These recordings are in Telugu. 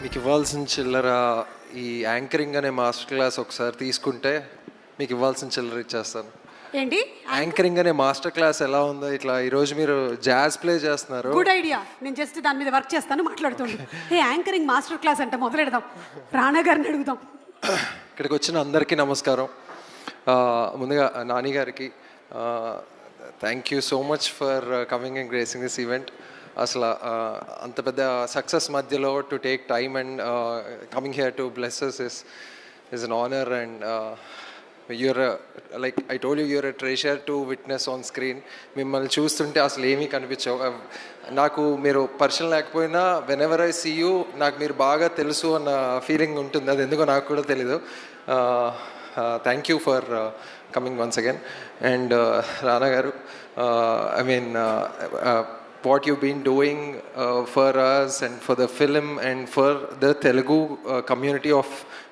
మీకు ఇవ్వాల్సిన చిల్లర ఈ యాంకరింగ్ అనే మాస్టర్ క్లాస్ ఒకసారి తీసుకుంటే మీకు ఇవ్వాల్సిన చిల్లర ఇచ్చేస్తాను. ఏంటి యాంకరింగ్ అనే మాస్టర్ క్లాస్ ఎలా ఉందో, ఇట్లా ఈరోజు మీరు జాజ్ ప్లే చేస్తున్నారు. Good idea. నేను జస్ట్ దాని మీద వర్క్ చేస్తాను, మాట్లాడుతుండే. ఏ యాంకరింగ్ మాస్టర్ క్లాస్ అంటే మొదలెడదాం. రానా గారిని అడుగుదాం. ఇక్కడికి వచ్చిన అందరికీ నమస్కారం. ముందుగా నాని గారికి thank you so much for coming and gracing this event. అసలు అంత పెద్ద సక్సెస్ మధ్యలో to take time and coming here to bless us is an honour. And you're like I told you're a treasure to witness on screen. మిమ్మల్ని చూస్తుంటే అసలు ఏమీ కనిపించవు. నాకు మీరు పర్సనల్ లేకపోయినా whenever I see you నాకు మీరు బాగా తెలుసు అన్న ఫీలింగ్ ఉంటుంది. అది ఎందుకో నాకు కూడా తెలీదు. Thank you for coming once again. And Rana గారు, I mean what you've been doing for us and for the film and for the Telugu community of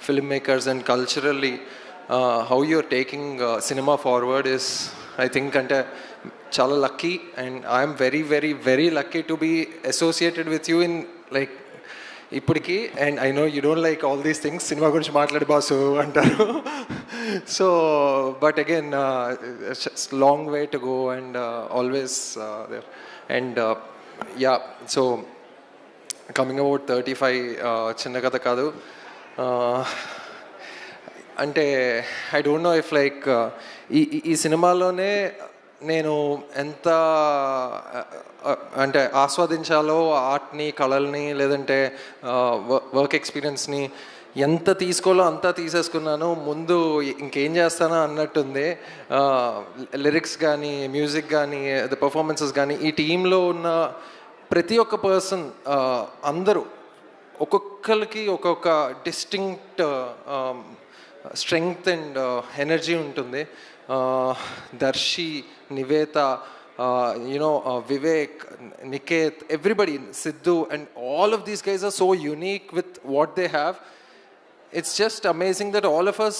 filmmakers and culturally how you're taking cinema forward is, I think, ante chala lucky, and I am very very very lucky to be associated with you in like ఇప్పటికి. And I know you don't like all these things, cinema గురించి మాట్లాడి బాసు అంటారు. So but again long way to go and always there. And yeah, so coming about 35 చిన్న కథ కాదు. అంటే I don't know if like ఈ సినిమాలోనే నేను ఎంత అంటే ఆస్వాదించాలో ఆర్ట్ని, కళల్ని, లేదంటే వర్క్ ఎక్స్పీరియన్స్ని ఎంత తీసుకోవాలో అంతా తీసేసుకున్నాను. ముందు ఇంకేం చేస్తానో అన్నట్టుంది. లిరిక్స్ కానీ, మ్యూజిక్ కానీ, ద పర్ఫార్మెన్సెస్ కానీ, ఈ టీంలో ఉన్న ప్రతి ఒక్క పర్సన్ అందరూ ఒక్కొక్కరికి ఒక్కొక్క డిస్టింక్ట్ స్ట్రెంగ్త్ అండ్ ఎనర్జీ ఉంటుంది. Darsi, Nivetha, Vivek, Niket, everybody, Sidhu, and all of these guys are so unique with what they have. It's just amazing that all of us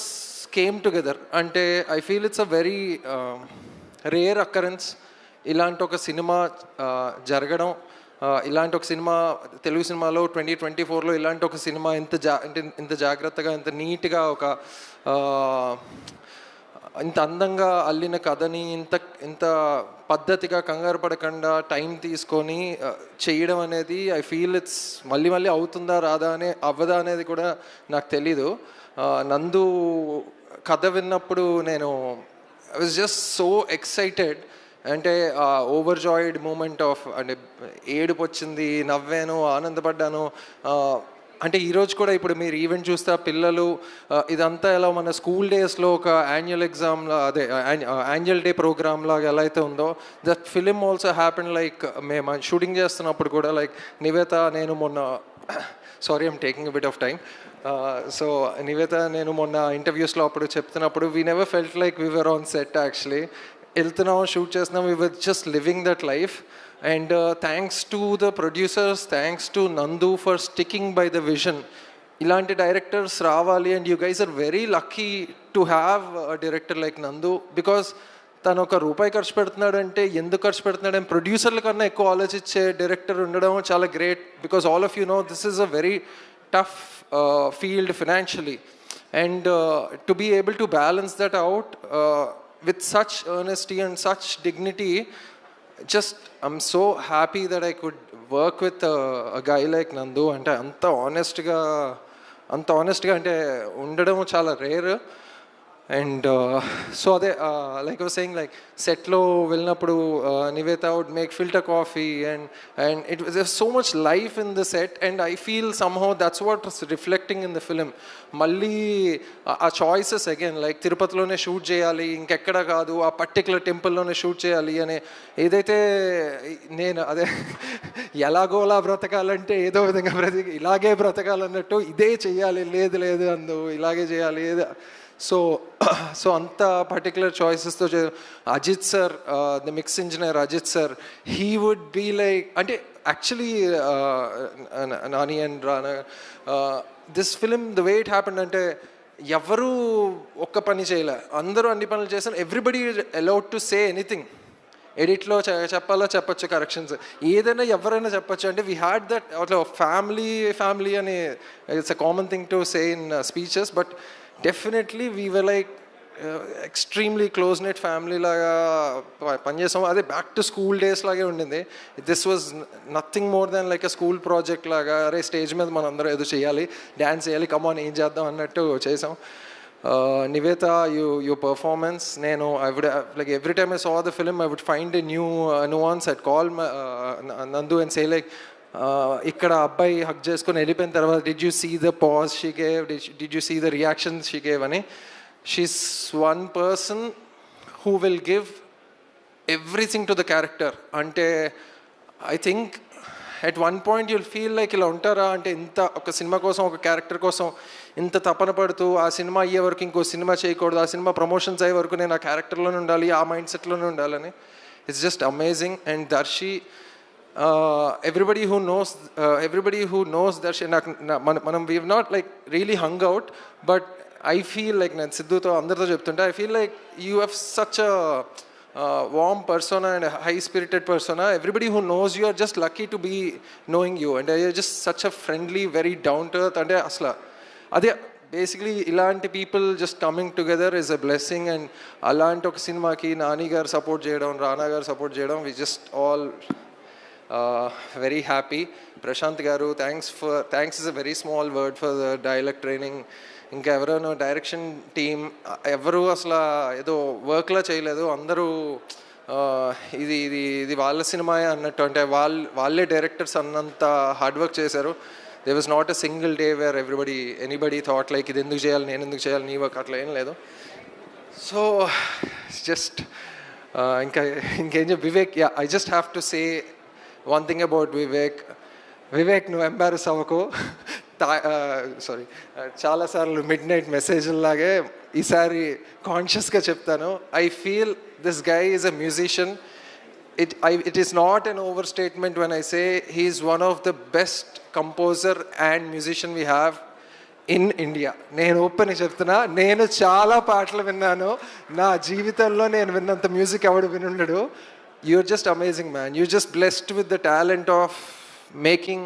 came together. Ante I feel it's a very rare occurrence. ఇలాంటి ఒక సినిమా జరగడం, ఇలాంటి ఒక సినిమా తెలుగు సినిమాలో 2024లో ఇలాంటి ఒక సినిమా ఇంత జాగ్రత్తగా, ఇంత నీట్గా, ఒక ఇంత అందంగా అల్లిన కథని ఇంత పద్ధతిగా, కంగారు పడకుండా టైం తీసుకొని చేయడం అనేది ఐ ఫీల్ ఇట్స్ మళ్ళీ అవుతుందా రాదా అవ్వదా అనేది కూడా నాకు తెలీదు. నందు కథ విన్నప్పుడు నేను I was just so excited. అంటే ఓవర్ జాయిడ్ మూమెంట్ ఆఫ్, అంటే ఏడుపు వచ్చింది, నవ్వాను, ఆనందపడ్డాను. అంటే ఈరోజు కూడా ఇప్పుడు మీరు ఈవెంట్ చూస్తే పిల్లలు ఇదంతా ఎలా మన స్కూల్ డేస్లో ఒక యాన్యువల్ ఎగ్జామ్లా, అదే యాన్యువల్ డే ప్రోగ్రామ్ లాగా ఎలా అయితే ఉందో, that film also happen. Like మేము షూటింగ్ చేస్తున్నప్పుడు కూడా లైక్ నివేత, నేను మొన్న sorry I'm taking a bit of time. So Nivetha, నేను మొన్న ఇంటర్వ్యూస్లో అప్పుడు చెప్తున్నప్పుడు we never felt like we were on set. Actually వెళ్తున్నాం, షూట్ చేస్తున్నాం, we were just living that life. And thanks to the producers, thanks to Nandu for sticking by the vision. Ilanti directors ravali, and you guys are very lucky to have a director like Nandu, because tanu oka roopayi kharchu pedutunnadante enduku kharchu pedutunnadani producerla kanna ekku alochiche director undadam chaala great, because all of you know this is a very tough field financially, and to be able to balance that out with such earnesty and such dignity, just I'm so happy that I could work with a guy like Nandu. అంటే అంత ఆనెస్ట్గా అంటే ఉండడం చాలా రేర్. అండ్ సో అదే like I was saying, like సెట్లో వెళ్ళినప్పుడు Nivetha would make filter coffee, and it was so much life in the set, and I feel somehow that's what was reflecting in the film. మళ్ళీ ఆ చాయిసెస్ అగైన్, లైక్ తిరుపతిలోనే షూట్ చేయాలి, ఇంకెక్కడ కాదు, ఆ పర్టికులర్ టెంపుల్లోనే షూట్ చేయాలి అనే ఏదైతే, నేను అదే ఎలాగోలా బ్రతకాలంటే ఏదో విధంగా ఇలాగే బ్రతకాలన్నట్టు, ఇదే చెయ్యాలి, లేదు అందు ఇలాగే చేయాలి. సో అంత పర్టికులర్ చాయిసెస్తో Ajith sir, the mix engineer Ajith sir, he would be like, అంటే actually Nani and Rana, this film the way it happened అంటే ఎవరు ఒక్క పని చేయలే, అందరూ అన్ని పనులు చేశారు. Everybody allowed to say anything. ఎడిట్లో చెప్పాలో చెప్పచ్చు కరెక్షన్స్, ఏదైనా ఎవరైనా చెప్పచ్చు. అంటే వీ హ్యాడ్ దట్ అట్లా ఫ్యామిలీ అని it's a common thing to say in speeches, but definitely we were like extremely close net family లాగా పనిచేసాం. అదే బ్యాక్ టు స్కూల్ డేస్ లాగే ఉండింది. This was nothing more than like a school project లాగా. అరే స్టేజ్ మీద మనం అందరం ఏదో చేయాలి, డ్యాన్స్ చేయాలి, కమాన్ ఏం చేద్దాం అన్నట్టు చేసాం. Nivetha, your performance, I would like every time I saw the film, I would find a new nuance. I'd call Nandu and say like, ikkada abbai hug cheskoni ellipoyin tarvata, did you see the pause she gave? Did you see the reactions she gave? Ani, she's one person who will give everything to the character. Ante I think at one point you'll feel like ఇలా ఉంటారా అంటే, ఇంత ఒక సినిమా కోసం ఒక క్యారెక్టర్ కోసం ఇంత తపన పడుతూ ఆ సినిమా అయ్యే వరకు ఇంకో సినిమా చేయకూడదు, ఆ సినిమా ప్రమోషన్స్ అయ్యే వరకు నేను ఆ క్యారెక్టర్లోనే ఉండాలి, ఆ మైండ్ సెట్లోనే ఉండాలని. It's just amazing. And Darshi, everybody who knows Darshi, మనం we have not like really hung out, but I feel like నేను సిద్ధుతో అందరితో చెప్తుంటే I feel like you have such a warm persona and a high-spirited persona. Everybody who knows you are just lucky to be knowing you, and you're just such a friendly, very down-to-earth. And asla, ade basically ilanti people just coming together is a blessing. And alanti oka cinema ki Nani gar support cheyadam, Rana gar support cheyadam, we just all very happy. Prashant garu, thanks is a very small word for the dialect training. ఇంకా ఎవరైనా డైరెక్షన్ టీమ్ ఎవరు అసలు ఏదో వర్క్లా చేయలేదు, అందరూ ఇది ఇది ఇది వాళ్ళ సినిమాయే అన్నట్టు, అంటే వాళ్ళే డైరెక్టర్స్ అన్నంత హార్డ్ వర్క్ చేశారు. There was not a single day where anybody thought like ఇది ఎందుకు చేయాలి, నేను ఎందుకు చేయాలి, నీ వర్క్, అట్లా ఏం లేదు. సో జస్ట్ ఇంకేం చెప్పి Vivek, I just have to say one thing about Vivek, నువ్వు ఎంబారస్ అవ్వకు. సారీ, చాలాసార్లు మిడ్ నైట్ మెసేజ్లాగే ఈసారి కాన్షియస్గా చెప్తాను. I feel this guy is a musician. It is not an overstatement when I say he is one of the best composer and musician we have in India. నేను ఓపెన్ చెప్తున్నా, నేను చాలా పాటలు విన్నాను, నా జీవితంలో నేను విన్నంత మ్యూజిక్ ఎవడు వినుండడు. You're just amazing, man. You're just blessed with the talent of making.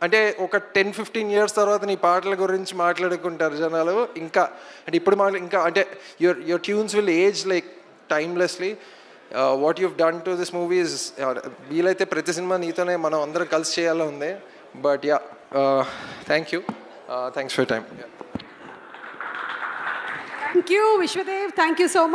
అంటే ఒక 10-15 years తర్వాత నీ పాటల గురించి మాట్లాడుకుంటారు జనాలు. ఇంకా అంటే ఇప్పుడు ఇంకా అంటే your tunes will age like timelessly. What you've done to this movie is, వీలైతే ప్రతి సినిమా నీతోనే మనం అందరం కలిసి చేయాలో ఉంది. But yeah, thank you, thanks for time. Thank you Vishwadev, thank you so much.